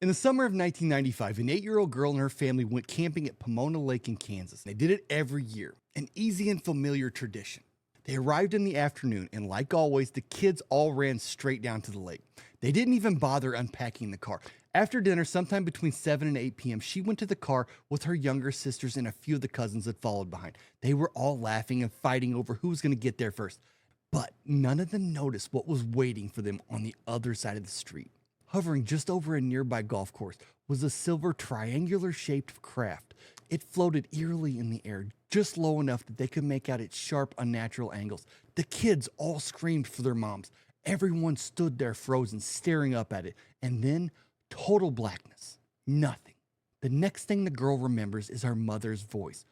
In the summer of 1995, an 8-year-old girl and her family went camping at Pomona Lake in Kansas. They did it every year, an easy and familiar tradition. They arrived in the afternoon, and like always, the kids all ran straight down to the lake. They didn't even bother unpacking the car. After dinner, sometime between 7 and 8 p.m., she went to the car with her younger sisters and a few of the cousins that followed behind. They were all laughing and fighting over who was going to get there first. But none of them noticed what was waiting for them on the other side of the street. Hovering just over a nearby golf course was a silver triangular-shaped craft. It floated eerily in the air, just low enough that they could make out its sharp, unnatural angles. The kids all screamed for their moms. Everyone stood there frozen, staring up at it. And then, total blackness. Nothing. The next thing the girl remembers is her mother's voice.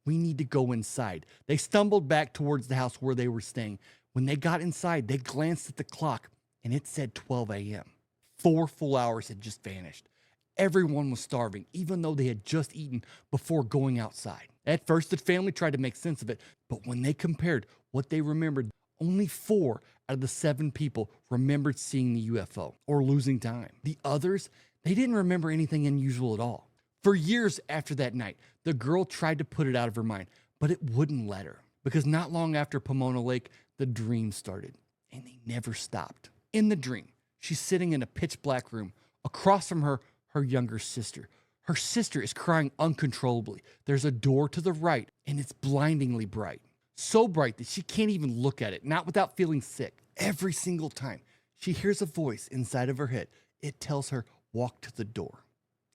"We need to go inside." They stumbled back towards the house where they were staying. When they got inside, they glanced at the clock, and it said 12 a.m. 4 full hours had just vanished. Everyone was starving, even though they had just eaten before going outside. At first, the family tried to make sense of it, but when they compared what they remembered, only 4 out of the 7 people remembered seeing the UFO or losing time. The others, they didn't remember anything unusual at all. For years after that night, the girl tried to put it out of her mind, but it wouldn't let her, because not long after Pomona Lake, the dream started, and they never stopped. In the dream, she's sitting in a pitch black room. Across from her, her younger sister. Her sister is crying uncontrollably. There's a door to the right, and it's blindingly bright. So bright that she can't even look at it, not without feeling sick. Every single time she hears a voice inside of her head, it tells her, "Walk to the door."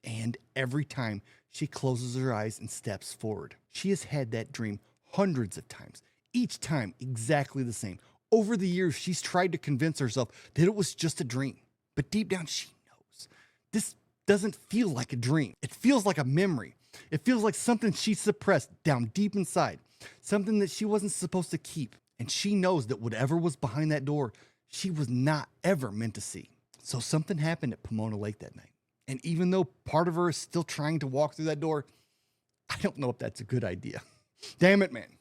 And every time she closes her eyes and steps forward. She has had that dream hundreds of times, each time exactly the same. Over the years, she's tried to convince herself that it was just a dream. But deep down, she knows this doesn't feel like a dream. It feels like a memory. It feels like something she suppressed down deep inside, something that she wasn't supposed to keep. And she knows that whatever was behind that door, she was not ever meant to see. So something happened at Pomona Lake that night. And even though part of her is still trying to walk through that door, I don't know if that's a good idea. Damn it, man.